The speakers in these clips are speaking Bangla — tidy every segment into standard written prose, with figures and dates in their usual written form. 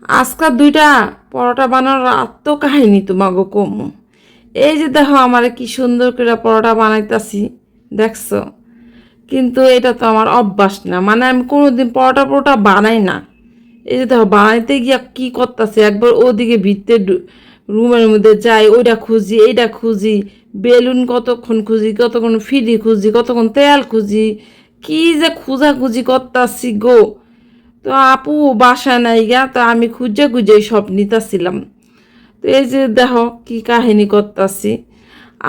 আজকাল দুইটা পরোটা বানানোর এত কাহিনী তোমাকে কম। এই যে দেখো আমার কি সুন্দর করে পরোটা বানাইতাছি, দেখছো? কিন্তু এটা তো আমার অভ্যাস না, মানে আমি কোনোদিন পরোটা পরোটা বানাই না। এই যে দেখো বানাইতে গিয়া কি করতেছে, একবার ওদিকে ভিতরে রুমের মধ্যে যাই, ওইটা খুঁজি এইটা খুঁজি, বেলুন কতক্ষণ খুঁজি, কতক্ষণ ফিরি খুঁজি, কতক্ষণ তেল খুঁজি, কি যে খুঁজাখুঁজি করতাছি গো। তো আপু বাসা নাই গা, তো আমি খুঁজে খুঁজে সব নিতেছিলাম। তো এই যে দেখো কি কাহিনী করতেছি।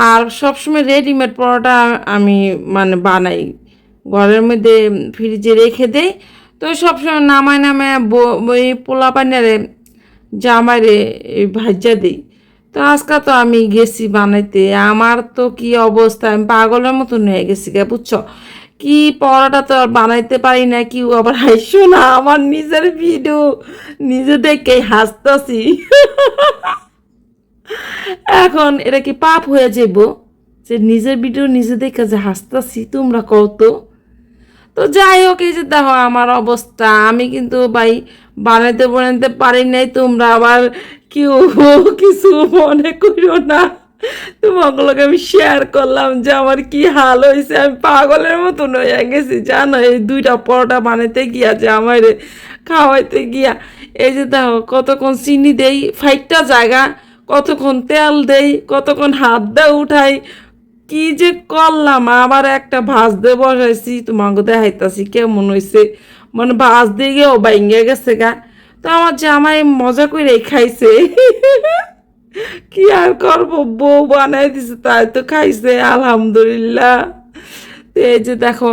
আর সবসময় রেডিমেড পরোটা আমি মানে বানাই, ঘরের মধ্যে ফ্রিজে রেখে দেই। তো সবসময় নামায় নামায় ওই পোলা পানিরে জামাইরে ভাজা দিই। তো আজকে তো আমি গেছি বানাইতে, আমার তো কি অবস্থা, আমি পাগলের মতন হয়ে গেছি গে, বুঝছো? কি পড়াটা তো আর বানাইতে পারি না, কি আবার হাসছো না, আমার নিজের ভিডিও নিজে দেখে হাসতাছি। এখন এটা কি পাপ হয়ে যাব যে নিজের ভিডিও নিজে দেখে যে হাসতাছি? তোমরা কও তো। তো যাই হোক, এই যে দেখো আমার অবস্থা, আমি কিন্তু ভাই বানাইতে বানাইতে পারি নাই, তোমরা আবার কেউ কিছু মনে করো না। তোমাগুলোকে আমি শেয়ার করলাম যে আমার কি হাল হয়েছে, আমি পাগলের মতন হয়ে গেছি জানো, এই দুইটা পরোটা বানাইতে গিয়া যে আমার খাওয়াইতে গিয়া। এই যে দেখো কতক্ষণ চিনি দেই ফাইটটা জায়গা, কতক্ষণ তেল দেই, কতক্ষণ হাত দিয়ে উঠাই, কি যে করলাম। আবার একটা ভাজ দিয়ে বসাইছি, তোমাকে দেখাইতাছি কেমন হয়েছে, মানে ভাজ দিয়ে গিয়েও বাইঙ্গে গেছে গা। তো আমার জামাই মজা করে খাইছে। কি আর করবো, বউ বানাই দিছে তাই তো খাইছে আলহামদুলিল্লাহ। তো এই যে দেখো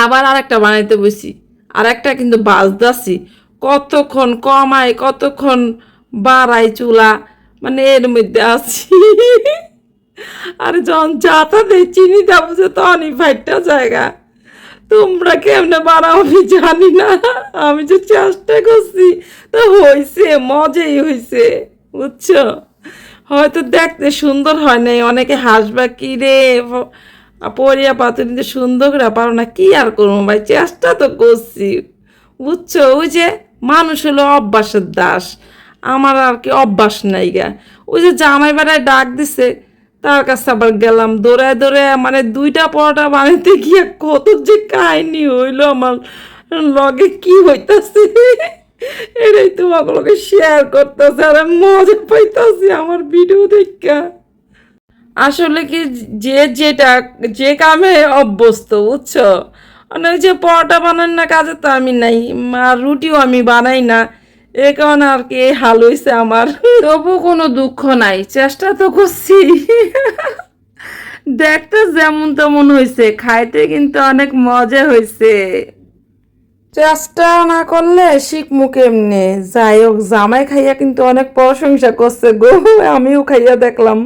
আবার আরেকটা বানাইতে বসি, আর একটা কিন্তু বাজদাছি, কতক্ষণ কমাই কতক্ষণ বাড়াই চুলা, মানে এর মধ্যে আছি। আর যখন চাটা দেই চিনি দেবো যে তখনই ফাইটটা জায়গা। তোমরা কেমনে বানাও আমি জানি না, আমি যে চেষ্টা করছি তো হয়েছে, মজাই হয়েছে, বুঝছো? হয়তো দেখতে সুন্দর হয় নাই, অনেকে হাসবা কি রে পরিয়া পাতুরিতে সুন্দর করে পারো না, কি আর করবো ভাই, চেষ্টা তো করছি, বুঝছো? ওই যে মানুষ হলো অভ্যাসের দাস, আমার আর কি অভ্যাস নাই গা। ওই যে জামাই বেড়ায় ডাক দিছে, তার কাছে আবার গেলাম দৌড়ায় দৌড়ায়, মানে দুইটা পরোটা বানাইতে গিয়ে কত যে কাহিনী হইলো আমার লগে, কি হইতাছে এটাই তোমাকে শেয়ার করতেছে, আর আমি মজা পাইতাছি আমার ভিডিও দেখা। আসলে কি, যে যেটা যে কামে অভ্যস্ত, বুঝছো? মানে ওই যে পরোটা বানান না কাজে তো আমি নাই, আর রুটিও আমি বানাই না, এ কারণে আর কি এই হাল হয়েছে আমার। তবু কোনো দুঃখ নাই, চেষ্টা তো করছি। দেখতে যেমন তেমন হয়েছে, খাইতে কিন্তু অনেক মজা হয়েছে। চেষ্টা না করলে শিখমু কেমনে? যাই হোক, জামাই খাইয়া কিন্তু অনেক প্রশংসা করছে গো, আমিও খাইয়া দেখলাম।